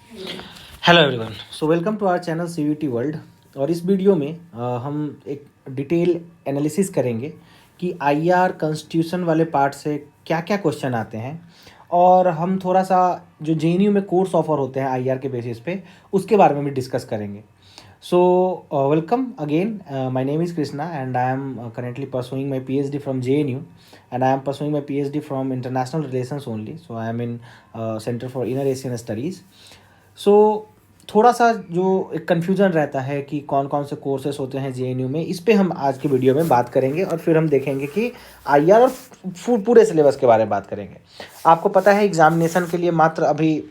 Hello everyone, so welcome to our channel CUET world. और इस video में हम एक डिटेल एनालिसिस करेंगे कि आईआर कॉन्स्टिट्यूशन वाले पार्ट से क्या क्या क्वेश्चन आते हैं, और हम थोड़ा सा जो जेएनयू में कोर्स ऑफर होते हैं आईआर के बेसिस पे उसके बारे में भी डिस्कस करेंगे। So welcome again, my name is Krishna and I am currently pursuing my PhD from JNU and I am pursuing my PhD from international relations only. So I am in Center for Inner Asian Studies. सो थोड़ा सा जो एक confusion रहता है कि कौन कौन से कोर्सेज होते हैं जेएनयू में, इस पे हम आज के वीडियो में बात करेंगे और फिर हम देखेंगे कि आईआर और पूरे सिलेबस के बारे में बात करेंगे। आपको पता है एग्जामिनेशन के लिए मात्र अभी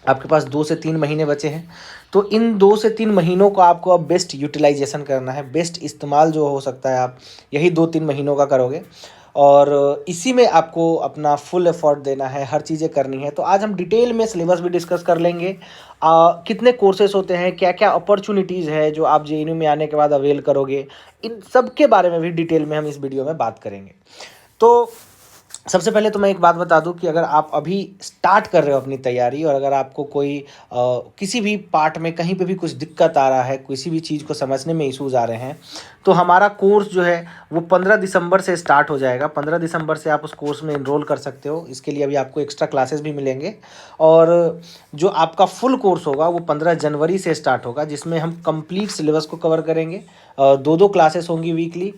आपके पास 2 से 3 महीने बचे हैं, तो इन 2 से 3 महीनों को आपको अब बेस्ट यूटिलाइजेशन करना है। बेस्ट इस्तेमाल जो हो सकता है आप यही 2-3 महीनों का करोगे, और इसी में आपको अपना फुल एफर्ट देना है, हर चीज़ें करनी है। तो आज हम डिटेल में सिलेबस भी डिस्कस कर लेंगे, कितने कोर्सेज होते हैं, क्या क्या अपॉर्चुनिटीज़ है जो आप जेएनयू में आने के बाद अवेल करोगे, इन सब के बारे में भी डिटेल में हम इस वीडियो में बात करेंगे। तो सबसे पहले तो मैं एक बात बता दूं कि अगर आप अभी स्टार्ट कर रहे हो अपनी तैयारी, और अगर आपको कोई किसी भी पार्ट में कहीं पे भी कुछ दिक्कत आ रहा है, किसी भी चीज़ को समझने में इश्यूज़ आ रहे हैं, तो हमारा कोर्स जो है वो 15 दिसंबर से स्टार्ट हो जाएगा। 15 दिसंबर से आप उस कोर्स में इनरोल कर सकते हो। इसके लिए अभी आपको एक्स्ट्रा क्लासेस भी मिलेंगे, और जो आपका फुल कोर्स होगा वो 15 जनवरी से स्टार्ट होगा, जिसमें हम कंप्लीट सिलेबस को कवर करेंगे। 2-2 क्लासेस होंगी वीकली।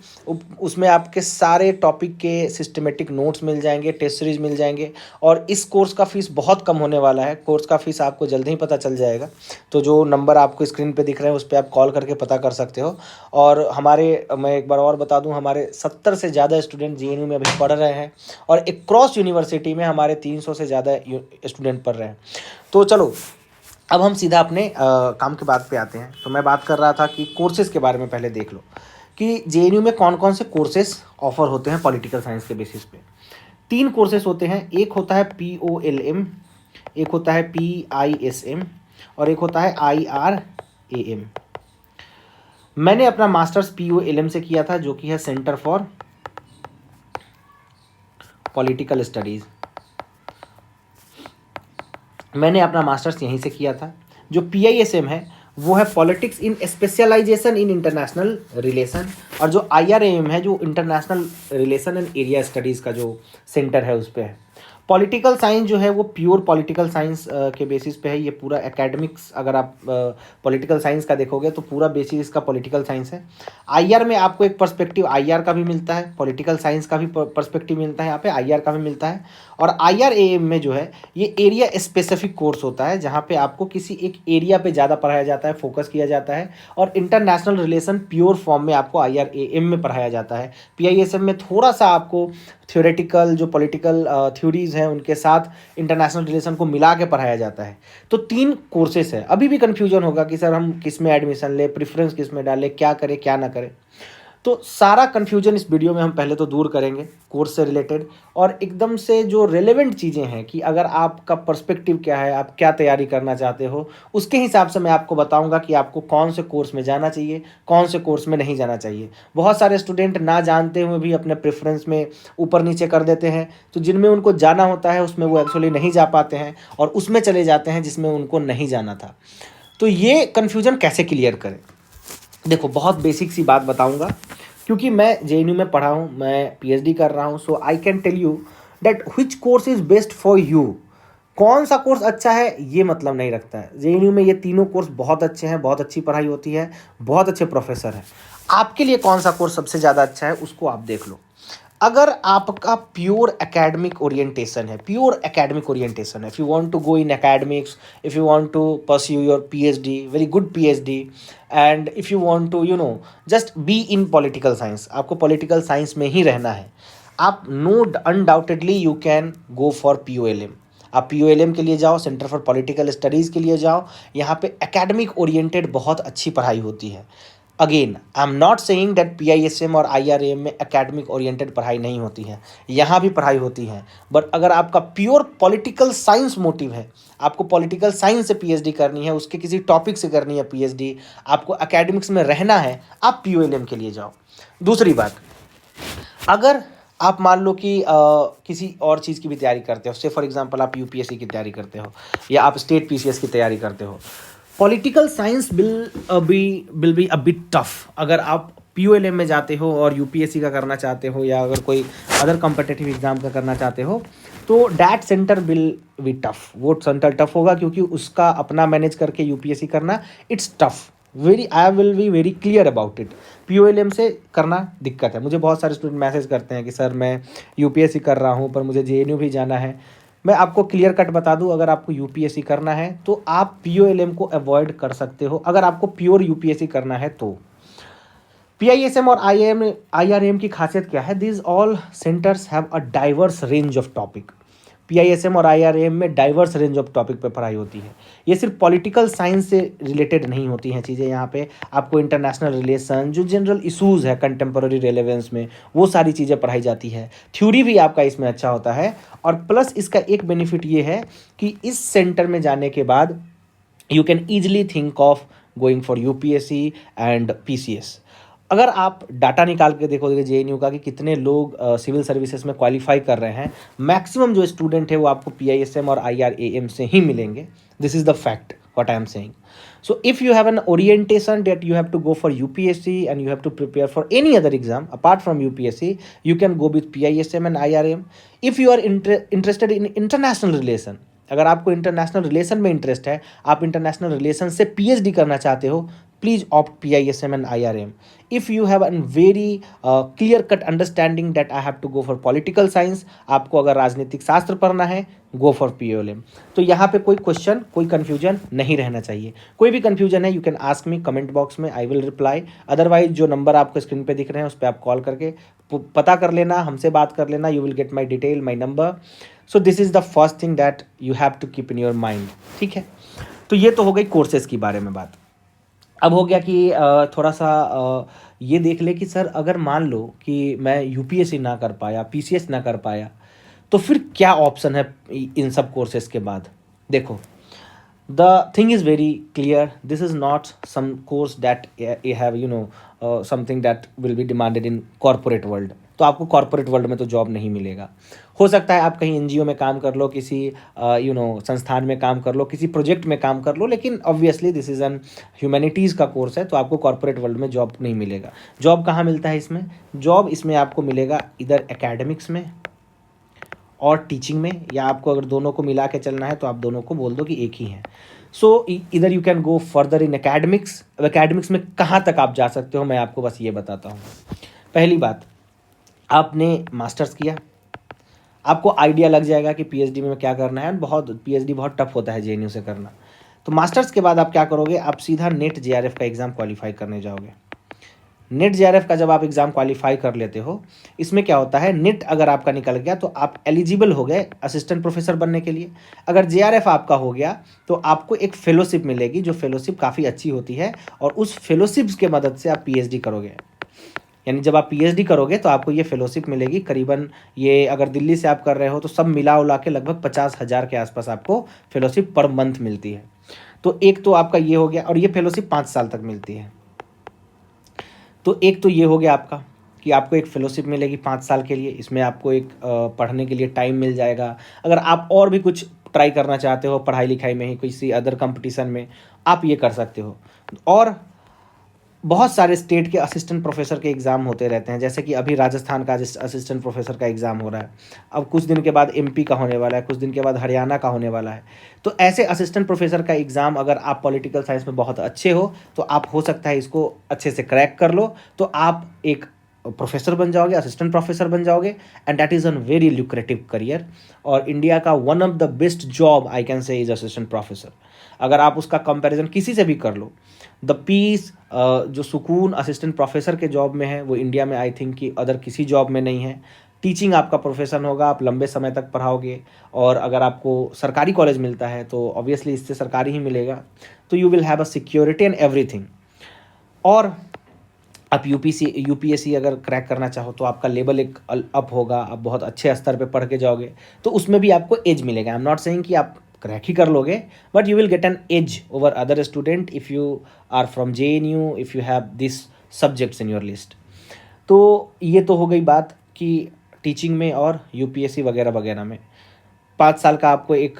उसमें आपके सारे टॉपिक के सिस्टमेटिक नोट्स मिल जाएंगे, टेस्ट सीरीज मिल जाएंगे, और इस कोर्स का फीस बहुत कम होने वाला है। कोर्स का फीस आपको जल्दी ही पता चल जाएगा, तो जो नंबर आपको स्क्रीन पे दिख रहे हैं उस पर आप कॉल करके पता कर सकते हो। और मैं एक बार और बता दूं, हमारे 70 से ज़्यादा स्टूडेंट जेएनयू में अभी पढ़ रहे हैं, और एक क्रॉस यूनिवर्सिटी में हमारे 300 से ज़्यादा स्टूडेंट पढ़ रहे हैं। तो चलो अब हम सीधा अपने काम के बात पे आते हैं। तो मैं बात कर रहा था कि कोर्सेज़ के बारे में पहले देख लो कि जेएनयू में कौन कौन से कोर्सेज ऑफर होते हैं पॉलिटिकल साइंस के बेसिस पे। 3 कोर्सेज होते हैं, एक होता है POLM, एक होता है PISM, और एक होता है IRAM। मैंने अपना मास्टर्स POLM से किया था, जो कि है सेंटर फॉर पॉलिटिकल स्टडीज़। मैंने अपना मास्टर्स यहीं से किया था। जो PISM है वो है politics in specialization in international relation, और जो IRAM है जो international relation and area studies का जो सेंटर है उस पर है। पॉलिटिकल साइंस जो है वो प्योर पॉलिटिकल साइंस के बेसिस पे है। ये पूरा एकेडमिक्स, अगर आप पॉलिटिकल साइंस का देखोगे तो पूरा बेसिस इसका पॉलिटिकल साइंस है। आईआर में आपको एक पर्सपेक्टिव आईआर का भी मिलता है, पॉलिटिकल साइंस का भी पर्सपेक्टिव मिलता है, यहाँ पे आईआर का भी मिलता है। और IRAM में जो है ये एरिया स्पेसिफिक कोर्स होता है, जहाँ पे आपको किसी एक एरिया पे ज़्यादा पढ़ाया जाता है, फोकस किया जाता है, और इंटरनेशनल रिलेशन प्योर फॉर्म में आपको IRAM में पढ़ाया जाता है। PISM में थोड़ा सा आपको थ्योरेटिकल जो पॉलिटिकल थ्योरीज हैं उनके साथ इंटरनेशनल रिलेशन को मिला के पढ़ाया जाता है। तो 3 कोर्सेस है। अभी भी कन्फ्यूजन होगा कि सर हम किस में एडमिशन ले, प्रेफरेंस किस में डालें, क्या करें क्या ना करें। तो सारा कन्फ्यूजन इस वीडियो में हम पहले तो दूर करेंगे कोर्स से रिलेटेड, और एकदम से जो रेलेवेंट चीज़ें हैं कि अगर आपका पर्सपेक्टिव क्या है, आप क्या तैयारी करना चाहते हो, उसके हिसाब से मैं आपको बताऊंगा कि आपको कौन से कोर्स में जाना चाहिए, कौन से कोर्स में नहीं जाना चाहिए। बहुत सारे स्टूडेंट ना जानते हुए भी अपने प्रेफरेंस में ऊपर नीचे कर देते हैं, तो जिनमें उनको जाना होता है उसमें वो एक्चुअली नहीं जा पाते हैं, और उसमें चले जाते हैं जिसमें उनको नहीं जाना था। तो ये कन्फ्यूजन कैसे क्लियर करें? देखो, बहुत बेसिक सी बात बताऊंगा, क्योंकि मैं जेएनयू में पढ़ा हूँ, मैं PhD कर रहा हूँ। So I can tell you that which course is best for you. कौन सा कोर्स अच्छा है ये मतलब नहीं रखता है। जेएनयू में ये तीनों कोर्स बहुत अच्छे हैं, बहुत अच्छी पढ़ाई होती है, बहुत अच्छे प्रोफेसर हैं। आपके लिए कौन सा कोर्स सबसे ज़्यादा अच्छा है उसको आप देख लो। अगर आपका प्योर एकेडमिक ओरिएंटेशन है, प्योर एकेडमिक ओरिएंटेशन है, if you want to go in academics, if you want to pursue your PhD, very good PhD, and if you want to just be in political science, आपको political science में ही रहना है, आप undoubtedly you can go for POLM। आप POLM के लिए जाओ, सेंटर फॉर पॉलिटिकल स्टडीज़ के लिए जाओ। यहाँ पे एकेडमिक ओरिएंटेड बहुत अच्छी पढ़ाई होती है। Again I am not saying that PISM और IRAM में एकेडमिक ओरिएंटेड पढ़ाई नहीं होती है, यहाँ भी पढ़ाई होती है। बट अगर आपका प्योर पॉलिटिकल साइंस मोटिव है, आपको पॉलिटिकल साइंस से PhD करनी है, उसके किसी टॉपिक से करनी है PhD, आपको एकेडमिक्स में रहना है, आप POLM के लिए जाओ। दूसरी बात, अगर आप मान लो कि किसी और चीज़ की भी तैयारी करते हो, से फॉर एग्जांपल आप यूपीएससी की तैयारी करते हो या आप स्टेट पीसीएस की तैयारी करते हो, political science will be a bit tough. अगर आप पीओएलएम में जाते हो और यूपीएससी का करना चाहते हो या अगर कोई अदर कॉम्पिटिटिव एग्जाम का करना चाहते हो, तो that centre will be tough. वो सेंटर टफ होगा क्योंकि उसका अपना मैनेज करके यूपीएससी करना it's tough. Very I will be very clear about it. POLM से करना दिक्कत है। मुझे बहुत सारे स्टूडेंट मैसेज करते हैं कि सर मैं यूपीएससी कर रहा हूँ पर मुझे जेएनयू भी जाना है। मैं आपको क्लियर कट बता दूं, अगर आपको यूपीएससी करना है तो आप पीओएलएम को अवॉइड कर सकते हो। अगर आपको प्योर यूपीएससी करना है तो पीआईएसएम और आईआरएम की खासियत क्या है? These all centres have a diverse range of topic. PISM और आईआरएम में डाइवर्स रेंज ऑफ टॉपिक पे पढ़ाई होती है। ये सिर्फ पॉलिटिकल साइंस से रिलेटेड नहीं होती हैं चीज़ें। यहाँ पे आपको इंटरनेशनल रिलेशन, जो जनरल इशूज़ है कंटेम्प्रेरी रेलेवेंस में, वो सारी चीज़ें पढ़ाई जाती है। थ्योरी भी आपका इसमें अच्छा होता है। और प्लस इसका एक बेनिफिट ये है कि इस सेंटर में जाने के बाद you can easily think of going for UPSC and PCS. अगर आप डाटा निकाल के देखोगे जेएनयू का कि कितने लोग सिविल सर्विसेज में क्वालिफाई कर रहे हैं, मैक्सिमम जो स्टूडेंट है वो आपको पीआईएसएम और आईआरएएम से ही मिलेंगे। This is the fact what I am saying. So if you have an orientation that you have to go for UPSC and you have to prepare for any other exam apart from UPSC, you can go with PISM and IRM. If you are interested in international relation, अगर आपको international relation में interest है, आप international relation से PhD करना चाहते हो, please opt PISM and IRM. If you have an very clear cut understanding that I have to go for political science, आपको अगर राजनीतिक शास्त्र पढ़ना है, गो फॉर पीओएलएम। तो यहाँ पे कोई क्वेश्चन, कोई कन्फ्यूजन नहीं रहना चाहिए। कोई भी कन्फ्यूजन है, you can ask me comment box में, आई विल रिप्लाई। अदरवाइज जो नंबर आपको स्क्रीन पे दिख रहे हैं उस पर आप कॉल करके पता कर लेना, हमसे बात कर लेना। You will get my detail, my number. So this is the first thing that you have to keep in your mind. ठीक है, तो ये तो हो गई कोर्सेज की बारे में बात। अब हो गया कि थोड़ा सा ये देख ले कि सर अगर मान लो कि मैं यूपीएससी ना कर पाया, पीसीएस ना कर पाया, तो फिर क्या ऑप्शन है इन सब कोर्सेज के बाद? देखो, the thing is very clear, this is not some course that you have something that will be demanded in corporate world. तो आपको कॉर्पोरेट वर्ल्ड में तो जॉब नहीं मिलेगा। हो सकता है आप कहीं एनजीओ में काम कर लो, किसी संस्थान में काम कर लो, किसी प्रोजेक्ट में काम कर लो, लेकिन obviously this is an humanities का कोर्स है, तो आपको कॉर्पोरेट वर्ल्ड में जॉब नहीं मिलेगा। जॉब कहाँ मिलता है इसमें? जॉब इसमें आपको मिलेगा इधर एकेडमिक्स में और टीचिंग में, या आपको अगर दोनों को मिला के चलना है तो आप दोनों को बोल दो कि एक ही है। सो इधर you can go further in academics. अब एकेडमिक्स में कहाँ तक आप जा सकते हो, मैं आपको बस ये बताता हूँ। पहली बात, आपने मास्टर्स किया, आपको आइडिया लग जाएगा कि पीएचडी में क्या करना है। पीएचडी बहुत टफ होता है जेएनयू से करना। तो मास्टर्स के बाद आप क्या करोगे? आप सीधा नेट जेआरएफ का एग्ज़ाम क्वालिफाई करने जाओगे। नेट जेआरएफ का जब आप एग्ज़ाम क्वालिफाई कर लेते हो, इसमें क्या होता है, नेट अगर आपका निकल गया तो आप एलिजिबल हो गए असिस्टेंट प्रोफेसर बनने के लिए। अगर जेआरएफ आपका हो गया तो आपको एक फेलोशिप मिलेगी, जो फेलोशिप काफ़ी अच्छी होती है, और उस फेलोशिप्स के मदद से आप पीएचडी करोगे। यानी जब आप पीएचडी करोगे तो आपको ये फेलोशिप मिलेगी। करीबन ये अगर दिल्ली से आप कर रहे हो तो सब मिला उला के लगभग 50,000 के आसपास आपको फेलोशिप पर मंथ मिलती है। तो एक तो आपका ये हो गया, और ये फेलोशिप 5 साल तक मिलती है। तो एक तो ये हो गया आपका कि आपको एक फेलोशिप मिलेगी 5 साल के लिए। इसमें आपको एक पढ़ने के लिए टाइम मिल जाएगा। अगर आप और भी कुछ ट्राई करना चाहते हो पढ़ाई लिखाई में ही, किसी अदर कंपटीशन में, आप ये कर सकते हो। और बहुत सारे स्टेट के असिस्टेंट प्रोफेसर के एग्ज़ाम होते रहते हैं, जैसे कि अभी राजस्थान का असिस्टेंट प्रोफेसर का एग्ज़ाम हो रहा है। अब कुछ दिन के बाद एमपी का होने वाला है, कुछ दिन के बाद हरियाणा का होने वाला है। तो ऐसे असिस्टेंट प्रोफेसर का एग्ज़ाम अगर आप पॉलिटिकल साइंस में बहुत अच्छे हो तो आप हो सकता है इसको अच्छे से क्रैक कर लो, तो आप एक प्रोफेसर बन जाओगे, असिस्टेंट प्रोफेसर बन जाओगे, and that is a very lucrative career. और इंडिया का one of the best job I can say is assistant professor. अगर आप उसका कंपैरिजन किसी से भी कर लो, द पीस जो सुकून असिस्टेंट प्रोफेसर के जॉब में है वो इंडिया में आई थिंक कि अदर किसी जॉब में नहीं है। टीचिंग आपका प्रोफेशन होगा, आप लंबे समय तक पढ़ाओगे, और अगर आपको सरकारी कॉलेज मिलता है तो ऑब्वियसली इससे सरकारी ही मिलेगा। तो you will have a security and everything. और आप यूपीएससी अगर क्रैक करना चाहो तो आपका लेवल एक अप होगा, आप बहुत अच्छे स्तर पे पढ़ के जाओगे, तो उसमें भी आपको एज मिलेगा। आई एम नॉट सेइंग कि आप क्रैक ही कर लोगे, but you will get an edge over other student if you are from JNU, if you have this subjects in your list. तो ये तो हो गई बात कि टीचिंग में और यूपीएससी वगैरह वगैरह में। 5 साल का आपको एक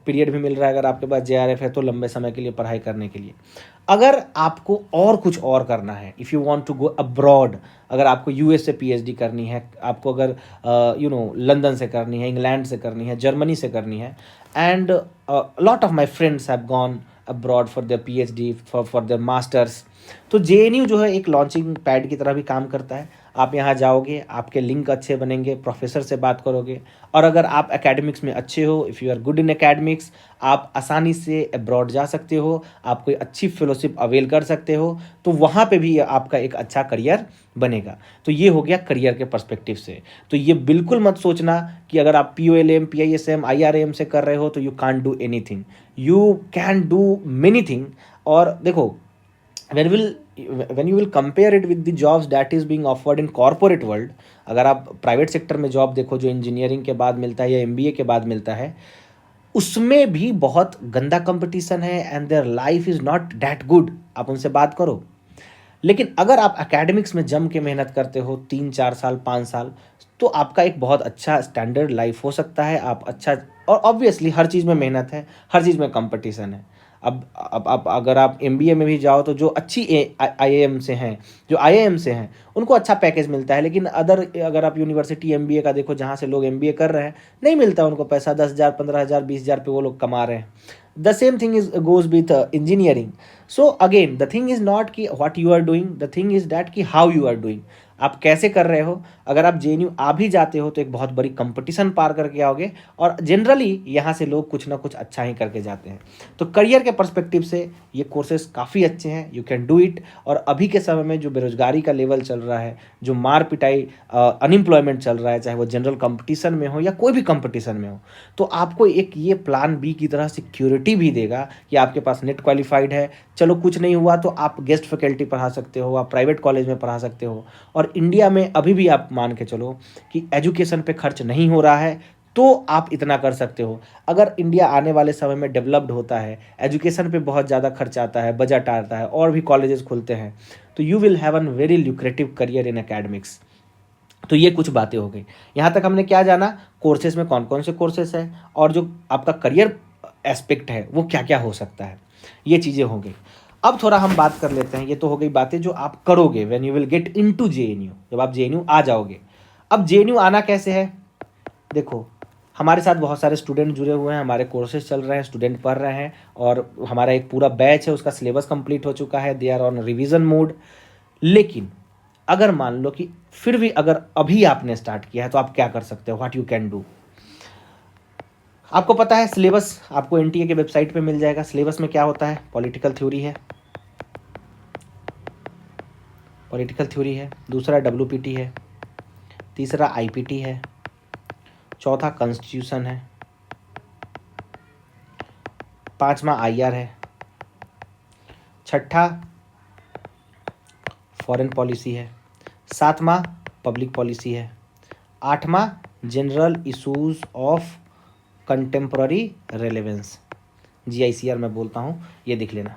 पीरियड भी मिल रहा है, अगर आपके पास जेआरएफ है तो लंबे समय के लिए पढ़ाई करने के लिए। अगर आपको और कुछ और करना है, if you want to go abroad, अगर आपको यूएस से पीएचडी करनी है, आपको अगर लंदन से करनी है, इंग्लैंड से करनी है, जर्मनी से करनी है, and lot of my friends have gone abroad for their PhD, for their masters, तो जेएनयू जो है एक लॉन्चिंग पैड की तरह भी काम करता है। आप यहाँ जाओगे, आपके लिंक अच्छे बनेंगे, प्रोफेसर से बात करोगे, और अगर आप एकेडमिक्स में अच्छे हो, if you are good in academics, आप आसानी से अब्रॉड जा सकते हो, आप कोई अच्छी फेलोशिप अवेल कर सकते हो, तो वहाँ पे भी आपका एक अच्छा करियर बनेगा। तो ये हो गया करियर के पर्सपेक्टिव से। तो ये बिल्कुल मत सोचना कि अगर आप POLM, PISM, IRAM से कर रहे हो तो you can't do anything, you can do many thing. और देखो, when you will compare it with the jobs that is being offered in corporate world, अगर आप प्राइवेट सेक्टर में जॉब देखो जो इंजीनियरिंग के बाद मिलता है या MBA के बाद मिलता है, उसमें भी बहुत गंदा कंपटीशन है, and their life is not that good. आप उनसे बात करो। लेकिन अगर आप एकेडमिक्स में जम के मेहनत करते हो 3-4 साल 5 साल, तो आपका एक बहुत अच्छा स्टैंडर्ड लाइफ हो सकता है। आप अच्छा, और ऑब्वियसली हर चीज़ में मेहनत है, हर चीज़ में कंपटीशन है। अब अगर आप MBA में भी जाओ तो जो अच्छी IIM से हैं, जो IIM से हैं, उनको अच्छा पैकेज मिलता है। लेकिन अगर आप यूनिवर्सिटी MBA का देखो, जहाँ से लोग MBA कर रहे हैं, नहीं मिलता उनको पैसा। 10,000, 15,000, 20,000 पे वो लोग कमा रहे हैं। The same thing is goes with engineering. So again the thing is not कि what you are doing, the thing is that कि हाउ यू आर डूइंग, आप कैसे कर रहे हो। अगर आप JNU आ भी जाते हो तो एक बहुत बड़ी कंपटीशन पार करके आओगे, और जनरली यहाँ से लोग कुछ ना कुछ अच्छा ही करके जाते हैं। तो करियर के पर्सपेक्टिव से ये कोर्सेज काफ़ी अच्छे हैं, यू कैन डू इट। और अभी के समय में जो बेरोजगारी का लेवल चल रहा है, जो मार पिटाई, अनएम्प्लॉयमेंट चल रहा है, चाहे वो जनरल कंपटीशन में हो या कोई भी कंपटीशन में हो, तो आपको एक ये प्लान बी की तरह सिक्योरिटी भी देगा कि आपके पास नेट क्वालिफाइड है, चलो कुछ नहीं हुआ तो आप गेस्ट फैकल्टी पढ़ा सकते हो, आप प्राइवेट कॉलेज में पढ़ा सकते हो। और इंडिया में अभी भी आप मान के चलो कि एजुकेशन पे खर्च नहीं हो रहा है, तो आप इतना कर सकते हो। अगर इंडिया आने वाले समय में डेवलप्ड होता है, एजुकेशन पे बहुत ज़्यादा खर्च आता है, बजट आता है, और भी कॉलेजेस खुलते हैं, तो you will have an very lucrative career in academics. तो ये कुछ बातें हो गई। यहाँ तक हमने क्या जाना, कोर्सेज में कौन कौन से कोर्सेज हैं, और जो आपका करियर एस्पेक्ट है वो क्या क्या हो सकता है, ये चीज़ें हो गई। अब थोड़ा हम बात कर लेते हैं, ये तो हो गई बातें जो आप करोगे when you will get into JNU, जब आप JNU आ जाओगे। अब JNU आना कैसे है, देखो, हमारे साथ बहुत सारे स्टूडेंट जुड़े हुए हैं, हमारे कोर्सेज चल रहे हैं, स्टूडेंट पढ़ रहे हैं, और हमारा एक पूरा बैच है, उसका सिलेबस कंप्लीट हो चुका है, they are on revision mode. लेकिन अगर मान लो कि फिर भी अगर अभी आपने स्टार्ट किया है, तो आप क्या कर सकते हो, व्हाट यू कैन डू। आपको पता है सिलेबस आपको NTA के वेबसाइट पे मिल जाएगा। सिलेबस में क्या होता है, पॉलिटिकल थ्योरी है, दूसरा WPT है, तीसरा IPT है, चौथा कॉन्स्टिट्यूशन है, पांचवा IR है, छठा फॉरेन पॉलिसी है, सातवां पब्लिक पॉलिसी है, आठवां general issues of contemporary relevance, GICR मैं बोलता हूँ, ये देख लेना।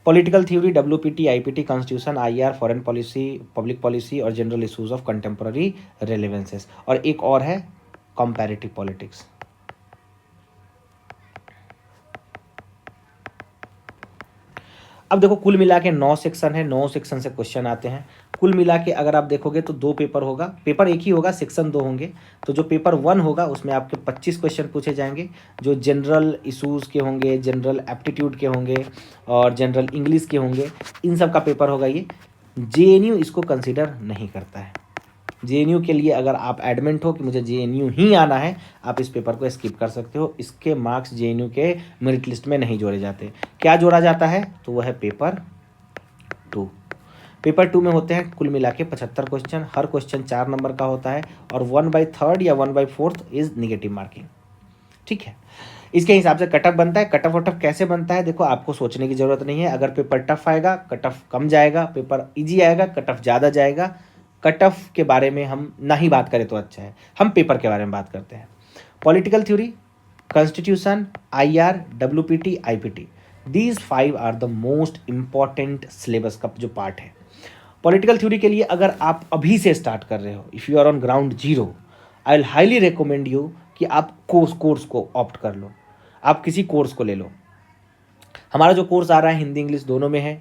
Political theory, WPT, IPT, constitution, IR, foreign policy, public policy और जनरल इशूज ऑफ कंटेम्प्ररी रेलेवेंसेस, और एक और है कंपैरेटिव पॉलिटिक्स। अब देखो, कुल मिला के 9 सेक्शन है, 9 सेक्शन से क्वेश्चन आते हैं। कुल मिला के अगर आप देखोगे तो 2 पेपर होगा, पेपर एक ही होगा, सेक्शन 2 होंगे। तो जो पेपर 1 होगा उसमें आपके 25 क्वेश्चन पूछे जाएंगे, जो जनरल इशूज़ के होंगे, जनरल एप्टीट्यूड के होंगे और जनरल इंग्लिश के होंगे, इन सब का पेपर होगा ये। JNU इसको कंसिडर नहीं करता है। JNU के लिए अगर आप एडमेंट हो कि मुझे JNU ही आना है, आप इस पेपर को स्किप कर सकते हो। इसके मार्क्स JNU के मेरिट लिस्ट में नहीं जोड़े जाते। क्या जोड़ा जाता है, तो वह है पेपर 2। पेपर 2 में होते हैं कुल मिला के 75 क्वेश्चन, हर क्वेश्चन 4 नंबर का होता है, और 1/3 या 1/4 इज निगेटिव मार्किंग। ठीक है, इसके हिसाब से कट ऑफ बनता है। कट ऑफ वट ऑफ कैसे बनता है, देखो, आपको सोचने की जरूरत नहीं है। अगर पेपर टफ आएगा, कट ऑफ कम जाएगा, पेपर इजी आएगा, कट ऑफ ज़्यादा जाएगा। कट ऑफ के बारे में हम ना ही बात करें तो अच्छा है, हम पेपर के बारे में बात करते हैं। Political theory, constitution, IR, WPT, IPT, these 5 are the most important syllabus का जो पार्ट है। पॉलिटिकल थ्योरी के लिए अगर आप अभी से स्टार्ट कर रहे हो, if you are on ground zero, I will highly recommend you कि आप कोर्स को ऑप्ट कर लो, आप किसी कोर्स को ले लो। हमारा जो कोर्स आ रहा है हिंदी इंग्लिश दोनों में है।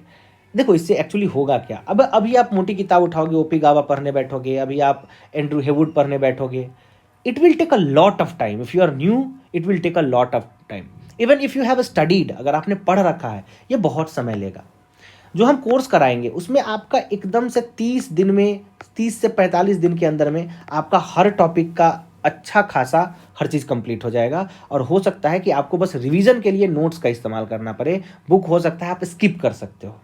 देखो इससे एक्चुअली होगा क्या, अब अभी आप मोटी किताब उठाओगे, ओपी गावा पढ़ने बैठोगे, अभी आप एंड्रू हेवुड पढ़ने बैठोगे, it will take a lot of time. If you are new it will take a lot of time. Even if you have studied, अगर आपने पढ़ रखा है, ये बहुत समय लेगा। जो हम कोर्स कराएंगे उसमें आपका एकदम से 30 दिन में, 30 से 45 दिन के अंदर में आपका हर टॉपिक का अच्छा खासा हर चीज़ कंप्लीट हो जाएगा। और हो सकता है कि आपको बस रिवीजन के लिए नोट्स का इस्तेमाल करना पड़े, बुक हो सकता है आप स्किप कर सकते हो।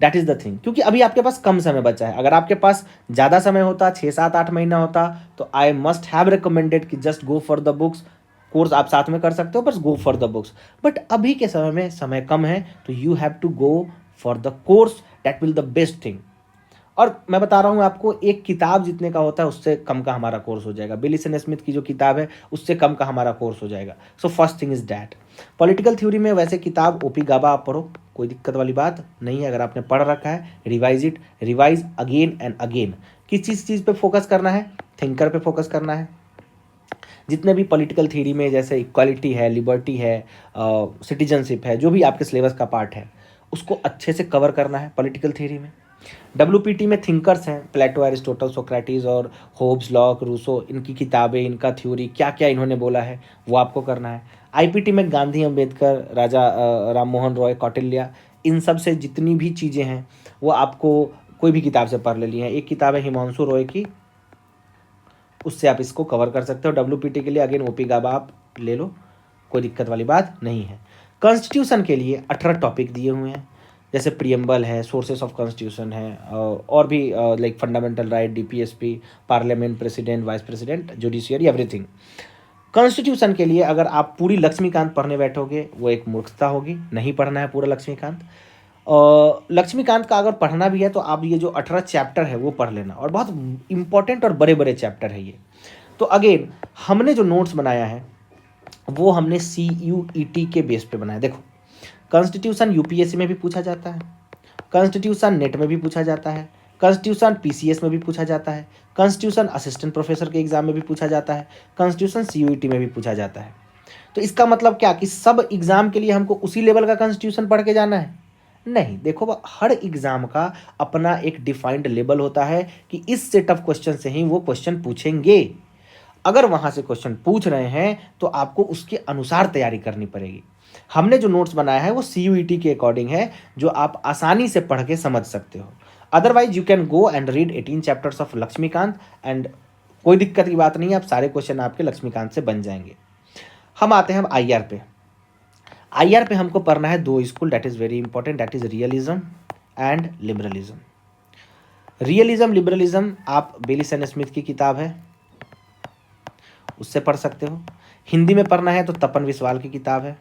दैट इज़ द थिंग, क्योंकि अभी आपके पास कम समय बचा है। अगर आपके पास ज़्यादा समय होता, 6 7 8 महीना होता, तो आई मस्ट हैव रिकमेंडेड कि just go for the books. Course आप साथ में कर सकते हो, बस go for the books. But अभी के समय में समय कम है, तो you have to go for the course, that will the best thing. और मैं बता रहा हूँ आपको, एक किताब जितने का होता है उससे कम का हमारा कोर्स हो जाएगा। बिलिसन स्मिथ की जो किताब है उससे कम का हमारा कोर्स हो जाएगा। So first thing is that. Political theory में वैसे किताब ओपी गाबा आप पढ़ो, कोई दिक्कत वाली बात नहीं है। अगर आपने पढ़ रखा है, revise it, revise again and again. किस चीज़ पे फोकस करना है? थिंकर पे फोकस करना है। जितने भी पॉलिटिकल थ्योरी में जैसे इक्वालिटी है, लिबर्टी है, सिटीजनशिप है, जो भी आपके सिलेबस का पार्ट है उसको अच्छे से कवर करना है पॉलिटिकल थ्योरी में। WPT में थिंकर्स हैं, प्लेटो, एरिस्टोटल, सोक्रेटिस और होब्स, लॉक, रूसो, इनकी किताबें, इनका थ्योरी, क्या क्या इन्होंने बोला है वो आपको करना है। IPT में गांधी, अंबेडकर, राजा राम मोहन रॉय, कौटिल्य, इन सब से जितनी भी चीज़ें हैं वो आपको कोई भी किताब से पढ़ लेनी है। एक किताब है हिमांशु रॉय की, उससे आप इसको कवर कर सकते हो। WPT के लिए अगेन ओपी गाबा आप ले लो, कोई दिक्कत वाली बात नहीं है। कॉन्स्टिट्यूशन के लिए 18 टॉपिक दिए हुए हैं, जैसे प्रियम्बल है, सोर्सेस ऑफ कॉन्स्टिट्यूशन है, और भी like fundamental right, DPSP, parliament, president, vice president, judiciary, everything. Constitution के लिए अगर आप पूरी लक्ष्मीकांत पढ़ने बैठोगे वो एक मूर्खता होगी, नहीं पढ़ना है पूरा लक्ष्मीकांत। लक्ष्मीकांत का अगर पढ़ना भी है तो आप ये जो 18 चैप्टर है वो पढ़ लेना, और बहुत इंपॉर्टेंट और बड़े बड़े चैप्टर है ये। तो अगेन हमने जो नोट्स बनाया है वो हमने CUET के बेस पे बनाया। देखो कॉन्स्टिट्यूशन UPSC में भी पूछा जाता है, कॉन्स्टिट्यूशन नेट में भी पूछा जाता है, कॉन्स्टिट्यूशन PCS में भी पूछा जाता है, कॉन्स्टिट्यूशन असिस्टेंट प्रोफेसर के एग्जाम में भी पूछा जाता है, कॉन्स्टिट्यूशन CUET में भी पूछा जाता है। तो इसका मतलब क्या कि सब एग्जाम के लिए हमको उसी लेवल का कॉन्स्टिट्यूशन पढ़ के जाना है? नहीं। देखो हर एग्जाम का अपना एक डिफाइंड लेवल होता है कि इस सेट ऑफ क्वेश्चन से ही वो क्वेश्चन पूछेंगे। अगर वहां से क्वेश्चन पूछ रहे हैं तो आपको उसके अनुसार तैयारी करनी पड़ेगी। हमने जो नोट्स बनाया है वो CUET के अकॉर्डिंग है, जो आप आसानी से पढ़ के समझ सकते हो। Otherwise you can go and read 18 chapters of Laxmikant and कोई दिक्कत की बात नहीं है, आप सारे क्वेश्चन आपके लक्ष्मीकांत से बन जाएंगे। हम आते हैं IR पे। IR पे हमको पढ़ना है दो school, that is very important, that is realism and liberalism. Realism, liberalism आप बिलिसन स्मिथ की किताब है उससे पढ़ सकते हो। हिंदी में पढ़ना है तो तपन विश्वाल की किताब है,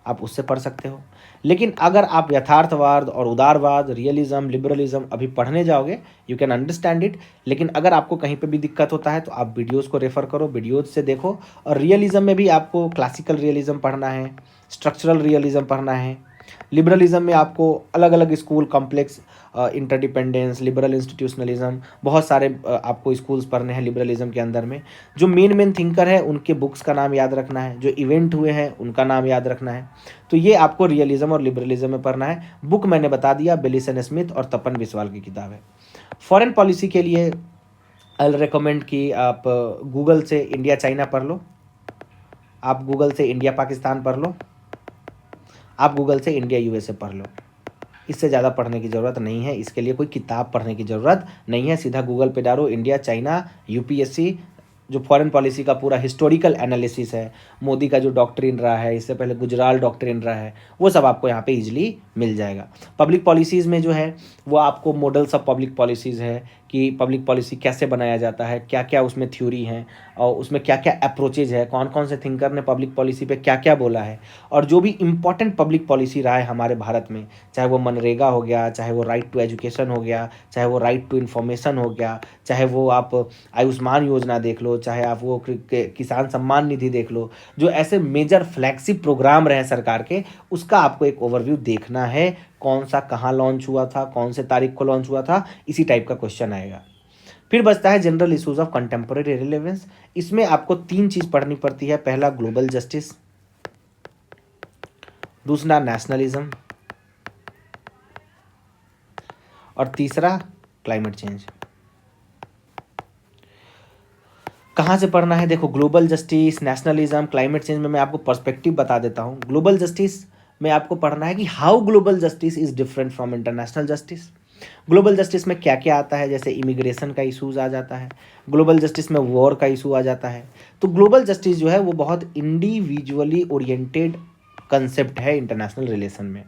आप उससे पढ़ सकते हो। लेकिन अगर आप यथार्थवाद और उदारवाद, रियलिज्म, लिबरलिज्म अभी पढ़ने जाओगे, यू कैन अंडरस्टैंड इट। लेकिन अगर आपको कहीं पे भी दिक्कत होता है तो आप वीडियोज़ को रेफ़र करो, वीडियोज़ से देखो। और रियलिज्म में भी आपको क्लासिकल रियलिज्म पढ़ना है, स्ट्रक्चरल रियलिज्म पढ़ना है। लिबरलिज्म में आपको अलग अलग school, complex interdependence, liberal institutionalism, बहुत सारे आपको स्कूल्स पढ़ने हैं लिबरलिज्म के अंदर में। जो मेन थिंकर है उनके बुक्स का नाम याद रखना है, जो इवेंट हुए हैं उनका नाम याद रखना है। तो ये आपको रियलिज्म और लिबरलिज्म में पढ़ना है। बुक मैंने बता दिया, बिलिसन स्मिथ और तपन बिस्वाल की किताब है। फॉरेन पॉलिसी के लिए आई रिकमेंड कि आप गूगल से इंडिया चाइना पढ़ लो, आप गूगल से इंडिया पाकिस्तान पढ़ लो, आप गूगल से इंडिया USA पढ़ लो। इससे ज़्यादा पढ़ने की ज़रूरत नहीं है, इसके लिए कोई किताब पढ़ने की ज़रूरत नहीं है। सीधा गूगल पे डालो इंडिया चाइना UPSC, जो फॉरेन पॉलिसी का पूरा हिस्टोरिकल एनालिसिस है, मोदी का जो डॉक्ट्रिन रहा है, इससे पहले गुजराल डॉक्ट्रिन रहा है, वो सब आपको यहाँ पे इजीली मिल जाएगा। पब्लिक पॉलिसीज़ में जो है वो आपको मॉडल्स ऑफ पब्लिक पॉलिसीज़ है कि पब्लिक पॉलिसी कैसे बनाया जाता है, क्या क्या उसमें थ्योरी है और उसमें क्या क्या अप्रोचेज है, कौन कौन से थिंकर ने पब्लिक पॉलिसी पे क्या क्या बोला है। और जो भी इम्पॉर्टेंट पब्लिक पॉलिसी रहा है हमारे भारत में, चाहे वो मनरेगा हो गया, चाहे वो राइट टू एजुकेशन हो गया, चाहे वो राइट टू इन्फॉर्मेशन हो गया, चाहे वो आप आयुष्मान योजना देख लो, चाहे आप वो किसान सम्मान निधि देख लो, जो ऐसे मेजर फ्लैगशिप प्रोग्राम रहे सरकार के, उसका आपको एक ओवरव्यू देखना है। कौन सा कहाँ लॉन्च हुआ था, कौन से तारीख को लॉन्च हुआ था, इसी टाइप का क्वेश्चन आएगा। फिर बचता है general issues of contemporary relevance. इसमें आपको 3 चीज़ पढ़नी पड़ती है। पहला ग्लोबल जस्टिस, दूसरा नेशनलिज्म और तीसरा क्लाइमेट चेंज। कहाँ से पढ़ना है? देखो, global justice, nationalism, climate change में मैं आपको पर्सपेक्टिव बता देता हूँ। ग्लोबल जस्टिस में आपको पढ़ना है कि how global justice is different from international justice. Global justice में क्या क्या आता है, जैसे इमिग्रेशन का इशूज़ आ जाता है, ग्लोबल जस्टिस में वॉर का इशू आ जाता है। तो ग्लोबल जस्टिस जो है वो बहुत इंडिविजुअली ओरिएंटेड कंसेप्ट है इंटरनेशनल रिलेशन में,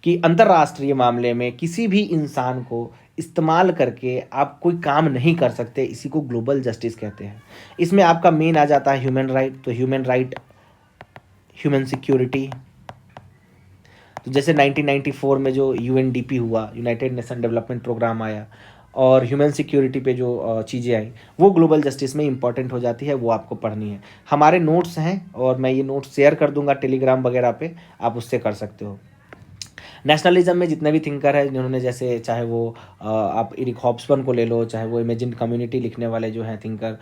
कि अंतर्राष्ट्रीय मामले में किसी भी इंसान को इस्तेमाल करके आप कोई काम नहीं कर सकते, इसी को ग्लोबल जस्टिस कहते हैं। इसमें आपका मेन आ जाता है ह्यूमन राइट। तो ह्यूमन राइट, ह्यूमन सिक्योरिटी, तो जैसे 1994 में जो यूएनडीपी हुआ, यूनाइटेड नेशन डेवलपमेंट प्रोग्राम आया, और ह्यूमन सिक्योरिटी पे जो चीज़ें आई वो ग्लोबल जस्टिस में इंपॉर्टेंट हो जाती है, वो आपको पढ़नी है। हमारे नोट्स हैं और मैं ये नोट्स शेयर कर दूंगा टेलीग्राम वगैरह पे, आप उससे कर सकते हो। नेशनलिज्म में जितने भी थिंकर है जिन्होंने, जैसे चाहे वो आप इरिक हॉब्सबर्न को ले लो, चाहे वो इमेजिन कम्युनिटी लिखने वाले जो हैं थिंकर,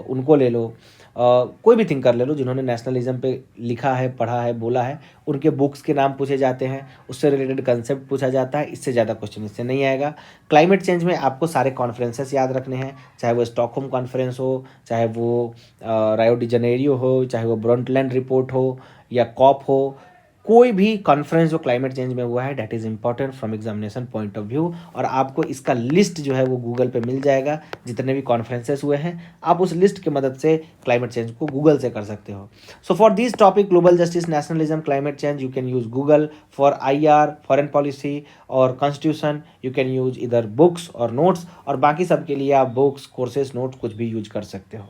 उनको ले लो, कोई भी थिंकर ले लो जिन्होंने नेशनलिज्म पे लिखा है, पढ़ा है, बोला है, उनके बुक्स के नाम पूछे जाते हैं, उससे रिलेटेड कंसेप्ट पूछा जाता है। इससे ज़्यादा क्वेश्चन इससे नहीं आएगा। क्लाइमेट चेंज में आपको सारे कॉन्फ्रेंसेस याद रखने हैं, चाहे वो स्टॉकहोम कॉन्फ्रेंस हो, चाहे वो रायो डी जनेरियो हो, चाहे वो ब्रॉन्टलैंड रिपोर्ट हो या कॉप हो, कोई भी कॉन्फ्रेंस जो क्लाइमेट चेंज में हुआ है that is important from examination point of view. और आपको इसका लिस्ट जो है वो गूगल पे मिल जाएगा, जितने भी कॉन्फ्रेंसेस हुए हैं आप उस लिस्ट की मदद से क्लाइमेट चेंज को गूगल से कर सकते हो। So for this topic global justice, nationalism, climate change, you can use Google. For IR, foreign policy और कॉन्स्टिट्यूशन, यू कैन यूज इधर बुक्स और नोट्स, और बाकी सब के लिए आप बुक्स, कोर्सेज, नोट्स कुछ भी यूज कर सकते हो।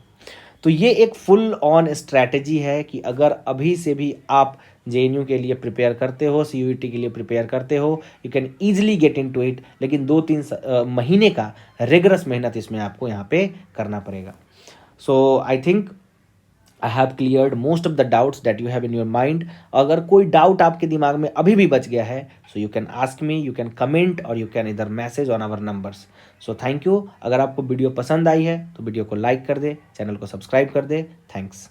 तो ये एक फुल ऑन स्ट्रैटेजी है कि अगर अभी से भी आप JNU के लिए प्रिपेयर करते हो, CUET के लिए प्रिपेयर करते हो, you can easily get into it. लेकिन 2-3 महीने का रिगरस मेहनत इसमें आपको यहाँ पे करना पड़ेगा। So I think I have cleared most of the doubts that you have in your mind. अगर कोई डाउट आपके दिमाग में अभी भी बच गया है, so you can ask me, you can comment और यू कैन इधर message on our numbers. So thank you. अगर आपको वीडियो पसंद आई है तो वीडियो को लाइक कर दे, चैनल को सब्सक्राइब कर दे। थैंक्स।